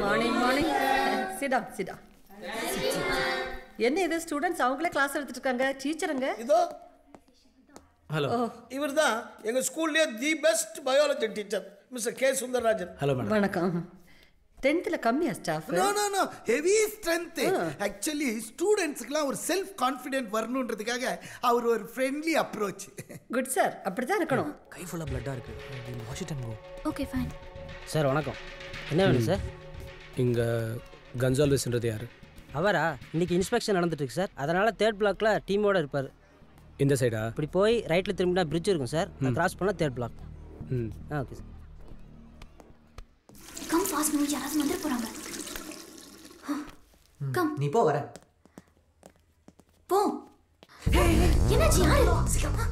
Morning morning. Sit down sit down. என்ன இது students அவங்களே கிளாஸ் எடுத்துட்டு இருக்காங்க, டீச்சருங்க? இதோ ஹலோ, இவர் தான் எங்கள் ஸ்கூல்லேயே the best biology teacher mister K Sundararajan. Hello madam. வணக்கம். 10th கம்மியா staff? No heavy strength. Actually ஸ்டூடெண்ட்ஸ்க்குலாம் ஒரு செல்ஃப் கான்ஃபிடென்ட் வரணுன்றதுக்காக அவர் ஒரு ஃப்ரெண்ட்லி அப்ரோச். குட் சார், அப்படிதான் இருக்கணும். கை ஃபுல்லாக பிளட்டாக இருக்கு. Washington go. Okay fine. Sir வணக்கம். என்ன வேணும் சார்? இங்கே கன்சால்வெஸ்ன்றது யார்? அவரா? இன்னைக்கு இன்ஸ்பெக்ஷன் நடந்துட்டு இருக்கு சார், அதனால 3rd பிளாக்ல டீமோட இருப்பார். இந்த சைடா? இப்படி போய் ரைட்டில் திரும்பினா பிரிட்ஜ் இருக்கும் சார், கிராஸ் பண்ணால் 3rd block. Okay sir. Come fast move, யாராவது வந்துட போறாங்க. கம் நீ போ, வரேன். போ. என்னாச்சு? யாரு? சீக்கிரம்.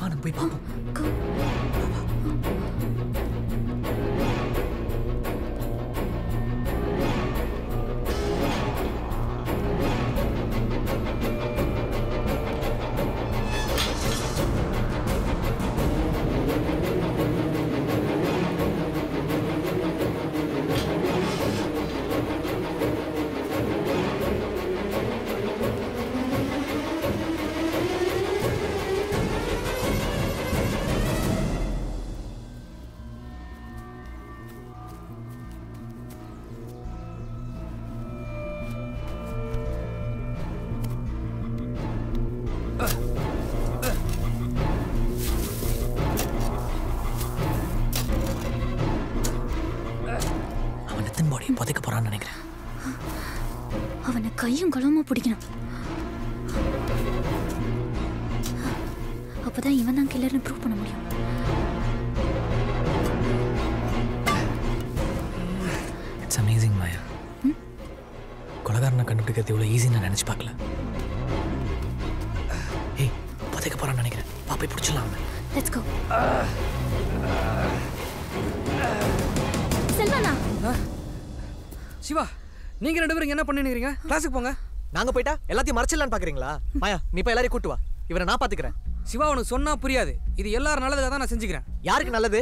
வா நம்ம போய் பார்ப்போம். புதைக்க போறான்னு நினைக்கிறேன். அவனை கையும் களவுமா பிடிக்கணும். அப்பதான் இவன் தான் கில்லர்னு ப்ரூவ் பண்ண முடியும். இட்ஸ் அமேசிங் மாயா. கொலைகாரனை கண்டுபிடிக்கிறது இவ்வளோ ஈஸின்னு நான் நினச்சி பார்க்கல. ஏய், புதைக்க போறான்னு நினைக்கிறேன். போய் பிடிச்சிடலாம். Let's go. செல்வனா. சிவா, நீங்க 2 பேரும் என்ன பண்ணிக்கிறீங்க? கிளாஸுக்கு போங்க. நாங்க போயிட்டா எல்லாத்தையும் மறைச்சிடலான்னு பாக்குறீங்களா? மாயா, நீ போய் எல்லாரையும் கூட்டு வா. இவரை நான் பாத்துக்கிறேன். சிவா, உனக்கு சொன்னா புரியாது. இது எல்லாரும் நல்லதுக்காக தான் நான் செஞ்சுக்கிறேன். யாருக்கு நல்லது?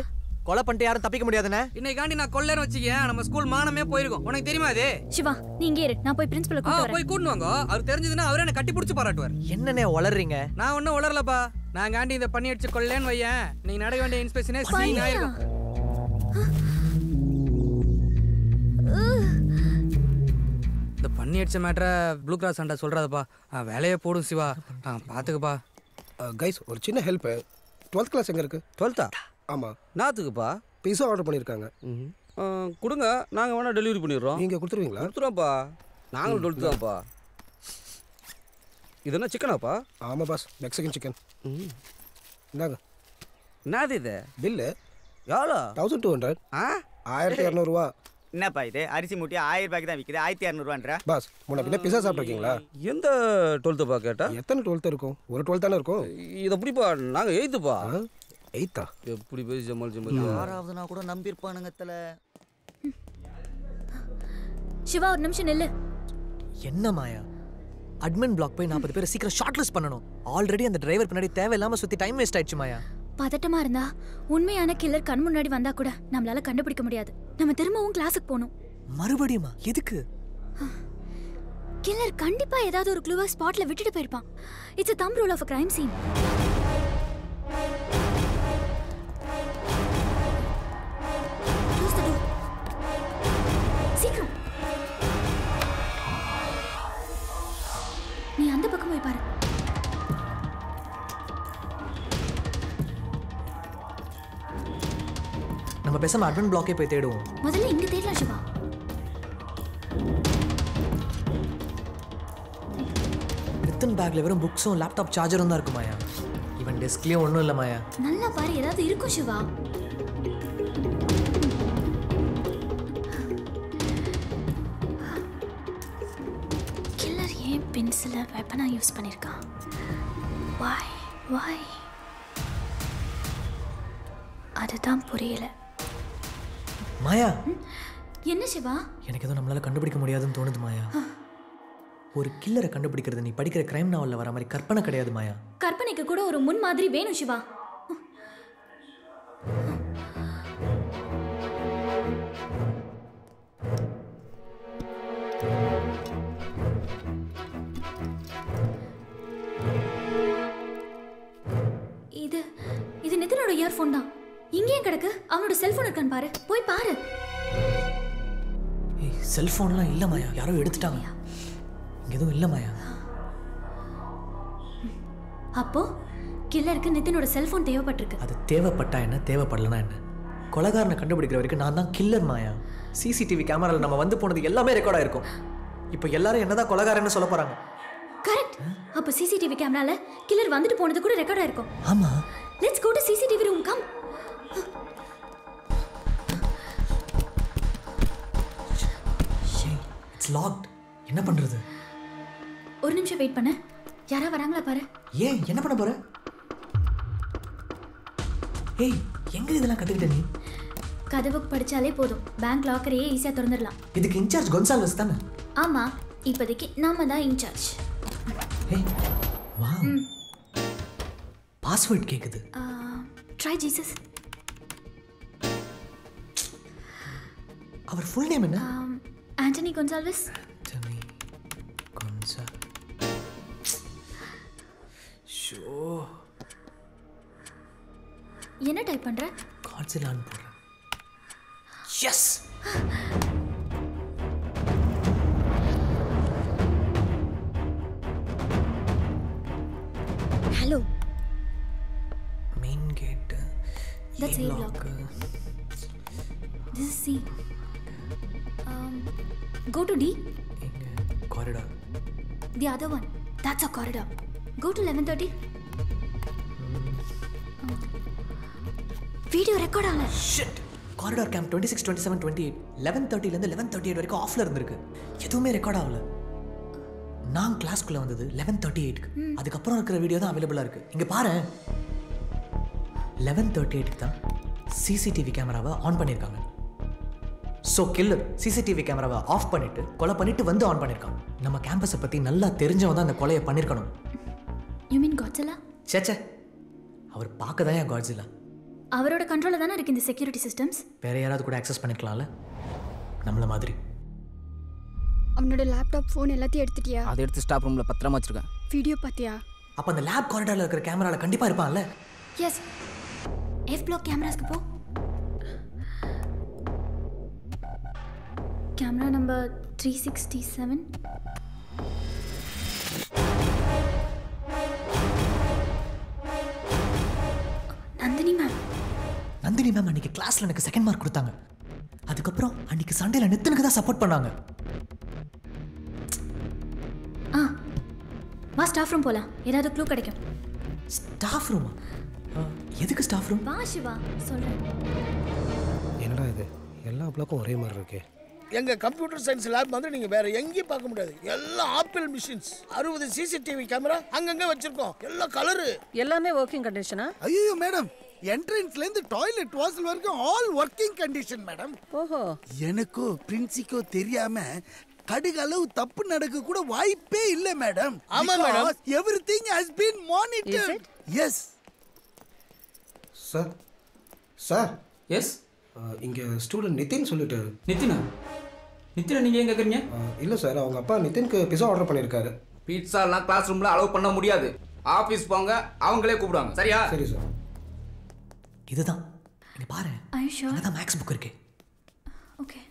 கொலை பண்ணிட்டு யாரும் தப்பிக்க முடியாதுன்னு இன்னைக்காண்டி நான் கொல்லேன்னு வச்சுக்கேன், நம்ம ஸ்கூல் மானமே போயிருக்கும். உனக்கு தெரியுமா அது? சிவா, நீ இங்கே இரு, நான் போய் பிரின்சிபலை கூட்டி வரேன். போய் கூட்டு வாங்க. அவர் தெரிஞ்சதுன்னா அவரே என்ன கட்டி பிடிச்சு பாராட்டுவார். என்னன்னே உளறீங்க? நான் ஒன்னும் உளரலப்பா. நான் காண்டி இதை பண்ணி அடிச்சு கொல்லேன்னு வையேன், நீங்க நடக்க வேண்டிய இன்ஸ்பெக்ஷனே சீன் ஆயிருக்கும். இந்த பண்ணி அடிச்ச மேட்டரை ப்ளூ கிராஸ் அண்டா சொல்றாதப்பா. வேலையை போடும் சிவா, பாத்துக்கப்பா. கைஸ், ஒரு சின்ன ஹெல்ப். 12th கிளாஸ் எங்க இருக்கு? 12th? ஆமா. நாத்துக்குப்பா பீஸா ஆர்டர் பண்ணிருக்காங்க. கொடுங்க, நாங்க வேணா டெலிவரி பண்ணிடுறோம். நீங்க கொடுத்துருவீங்களா? கொடுத்துறோம்ப்பா, நாங்களும் 12th தான்ப்பா. இது என்ன சிக்கனாப்பா? ஆமா பாஸ், மெக்சிகன் சிக்கன். இந்தாங்க. என்னது இது? பில்லு எவ்வளோ? 1200. 1200 ரூபா. என்னப்பா இது? அரிசி மூட்டி 1000 ரூபாய்க்கு தான் விற்குது, 1200 ரூபான்ற. பாஸ், முன்ன பின்ன பிஸா சாப்பிட்ருக்கீங்களா? எந்த 12th கேட்டா? எத்தனை 12th இருக்கும்? ஒரு 12 தானே இருக்கும். இது எப்படிப்பா? நாங்க 8th. 8th? எப்படி பேசி ஜமால் ஆறாவதுனா கூட நம்பியிருப்பானுங்க. சிவா, ஒரு நிமிஷம் நில்லு. என்ன மாயா? அட்மின் பிளாக் போய் 40 பேரை சீக்கிரம் ஷார்ட் லிஸ்ட் பண்ணணும். ஆல்ரெடி அந்த டிரைவர் பின்னாடி தேவையில்லாம சுத்தி டைம் வேஸ்ட் ஆயிடுச்சு மாயா. பதட்டமா இருந்தா உண்மையான கில்லர் கண் முன்னாடி வந்தா கூட நம்மளால கண்டுபிடிக்க முடியாது. நம்ம திரும்பவும் கிளாஸுக்கு போகணும். மறுபடியுமா? எதுக்கு? கில்லர் கண்டிப்பா ஏதாவது ஒரு க்ளூவை ஸ்பாட்ல விட்டுட்டு போயிருப்பான். It's a thumb rule of a crime scene. Close the door. சீக்கிரம். நீ அந்த பக்கம் போய் பாரு. நம்ம பேசாம அட்மின் பிளாக்கே போய் தேடுவோம். முதல்ல இங்க தேடலாம் சிவா. ரித்தன் பேக்ல வெறும் புக்ஸும் லேப்டாப் சார்ஜரும் தான் இருக்கு மாயா. இவன் டெஸ்க்லயும் ஒன்றும் இல்லை மாயா. நல்லா பாரு, ஏதாவது இருக்கும் சிவா. கில்லர் ஏன் பென்சிலை வெப்பனாக யூஸ் பண்ணியிருக்கான். வாய் அதுதான் புரியல. மாயா, என்ன சிவா? எனக்கு எதுவும் நம்மளால கண்டுபிடிக்க முடியாதுன்னு தோணுது மாயா. ஒரு கில்லரை கண்டுபிடிக்கிறது நீ படிக்கிற கிரைம் நாவலில் வர மாதிரி கற்பனை கிடையாது மாயா. கற்பனைக்கு கூட ஒரு முன் மாதிரி வேணும் சிவா. இது நிதினோட இயர்ஃபோன் தான். இங்கேயும் கிடக்கு. அவனோட செல்போன் இருக்கான்னு பாரு, போய் பாரு. செல்போன்லாம் இல்லை மாயா, யாரோ எடுத்துட்டாங்க. இங்க எதுவும் இல்லை மாயா. அப்போ கில்லருக்கு நிதினோட செல்போன் தேவைப்பட்டிருக்கு. அது தேவைப்பட்டா என்ன, தேவைப்படலனா என்ன? கொலைகாரனை கண்டுபிடிக்கிற வரைக்கும் நான் தான் கில்லர் மாயா. சிசிடிவி கேமராவில் நம்ம வந்து போனது எல்லாமே ரெக்கார்ட் ஆயிருக்கும். இப்போ எல்லாரும் என்னதான் கொலைகாரன்னு சொல்ல போறாங்க. கரெக்ட். அப்போ சிசிடிவி கேமரால கில்லர் வந்துட்டு போனது கூட ரெக்கார்ட் ஆயிருக்கும். ஆமா. Let's go to CCTV room. Come. It's locked. என்ன பண்றது? ஒரு நிமிஷம் வெயிட் பண்ணு. யாரா வராங்களா பாரு. ஏன் என்ன பண்ண போற? ஏய், எங்க இதெல்லாம் கத்துக்கிட்ட நீ? கதவு படிச்சாலே போதும், பேங்க் லாக்கரையே ஈஸியா திறந்துடலாம். இதுக்கு இன்சார்ஜ் கொன்சால்வஸ் தானே? ஆமா, இப்போதைக்கு நாம தான் இன்சார்ஜ். ஏய், வாவ். பாஸ்வேர்ட் கேக்குது. Try Jesus. அவர் ஃபுல் நேம் என்ன? Anthony Gonsalves. Anthony Gonsalves. Show. என்ன டைப் பண்ற? காட்சிலான் போறேன். Yes. Hello. Main gate. That's A block. This is C. Go to D. Corridor. The other one. That's a corridor. Go to 11:30. Video record ஆகல. Shit. Corridor camp 26, 27, 28. 11:30 ல இருந்து 11:38 வரைக்கும் ஆஃப்ல இருந்திருக்கு. எதுவுமே ரெக்கார்ட் ஆகல. நான் கிளாஸ்க்குள்ள வந்தது 11:38க்கு. அதுக்கப்புறம் இருக்கிற வீடியோ தான் அவைலபிளா இருக்கு. இங்க பாரு. 11:38க்கு தான் சிசிடிவி கேமராவை ஆன் பண்ணிருக்காங்க. ஸோ கில்லர் சிசிடிவி கேமராவை ஆஃப் பண்ணிட்டு கொலை பண்ணிட்டு வந்து ஆன் பண்ணிருக்கான். நம்ம கேம்பஸை பத்தி நல்லா தெரிஞ்சவன் தான் அந்த கொலையை பண்ணிருக்கணும். You mean Godzilla? சேச்சே, அவர் பார்க்க தான் Godzilla. அவரோட கண்ட்ரோல்ல தானே இருக்கு இந்த செக்யூரிட்டி சிஸ்டம்ஸ். வேற யாராவது கூட அக்சஸ் பண்ணிக்கலாம்ல, நம்மள மாதிரி. அவனோட லேப்டாப் ஃபோன் எல்லாத்தையும் எடுத்துட்டியா? அதை எடுத்து ஸ்டாப் ரூம்ல பத்திரமா வச்சிருக்கேன். வீடியோ பாத்தியா? அப்ப அந்த லேப் காரிடார்ல இருக்கிற கேமரால கண்டிப்பா இருப்பான்ல. எஸ். F block கேமராஸ்க்கு போ. Camera number 367. நந்தினி மேம் அன்னைக்கு கிளாஸ்ல எனக்கு செகண்ட் மார்க் கொடுத்தாங்க. அதுக்கப்புறம் அன்னைக்கு சண்டேல நித்தனுக்கு தான் சப்போர்ட் பண்ணாங்க. வா ஸ்டாஃப் ரூம் போலாம், ஏதாவது க்ளூ கிடைக்கும். ஸ்டாஃப் ரூமா? எதுக்கு ஸ்டாஃப் ரூம்? வா சிவா சொல்றேன். என்னடா இது, எல்லா பிளாக்கும் ஒரே மாதிரி இருக்கே. எங்க கம்ப்யூட்டர் சயின்ஸ் லேப் வந்து நீங்க வேற எங்கேயும் பார்க்க முடியாது. எல்லாம் ஆப்பிள் மிஷின்ஸ், 60 சிசிடிவி கேமரா அங்கங்க வச்சிருக்கோம். எல்லாம் கலரு, எல்லாமே ஒர்க்கிங் கண்டிஷனா? ஐயோ மேடம், என்ட்ரன்ஸ்ல இருந்து டாய்லெட் வாசல் வரைக்கும் ஆல் ஒர்க்கிங் கண்டிஷன் மேடம். ஓஹோ. எனக்கோ பிரின்சிக்கோ தெரியாம கடுகளவு தப்பு நடக்க கூட வாய்ப்பே இல்ல மேடம். ஆமா madam, everything has been monitored. Yes sir. Sir. Yes. இங்கே ஸ்டூடெண்ட் நிதின் சொல்லிட்டு. நிதினா? நிதினா நீங்கள் எங்கே கேட்குறீங்க? இல்லை சார், அவங்க அப்பா நிதினுக்கு பிஸா ஆர்டர் பண்ணியிருக்காரு. பீட்சாலாம் கிளாஸ் ரூமில் அலோவ் பண்ண முடியாது. ஆஃபீஸ் போங்க, அவங்களே கூப்பிடுவாங்க. சரியா? சரி சார். இதுதான் இங்க பாரு. அதான் மேக்ஸ் புக் இருக்கு. ஓகே.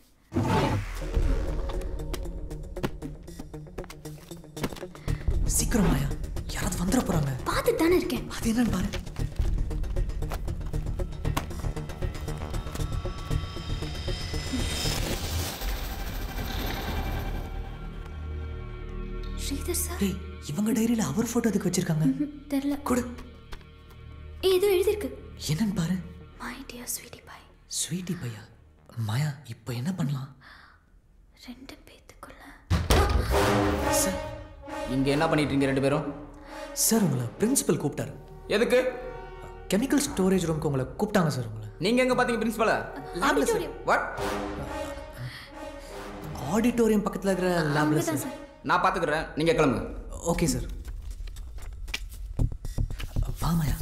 சீக்கிரம் வாயா, யாராவது வந்துட போறாங்க. பார்த்துட்டு தானே இருக்கேன். அது என்னன்னு பாரு. ஸ்ரீதர் சார். டேய், இவங்க டைரியில அவர் போட்டோ எதுக்கு வச்சிருக்காங்க? தெரியல. கொடு. ஏதோ எழுதி இருக்கு. என்னன்னு பாரு. My dear sweetie pie. Sweetie பையா? மாயா, இப்போ என்ன பண்ணலாம்? ரெண்டு பேத்துக்குள்ள. சார், இங்கே என்ன பண்ணிட்டு இருக்கீங்க 2 பேரும்? சார் உங்களை பிரின்சிபல் கூப்பிட்டாரு. எதுக்கு? கெமிக்கல் ஸ்டோரேஜ் ரூமுக்கு உங்களை கூப்பிட்டாங்க சார். உங்களை நீங்கள் எங்கே பார்த்தீங்க பிரின்சிபலை? வாட்? ஆடிட்டோரியம் பக்கத்தில் இருக்கிற லேப்ல சார். நான் பார்த்துக்கிறேன், நீங்கள் கிளம்புங்க. Okay sir. வாமாயா.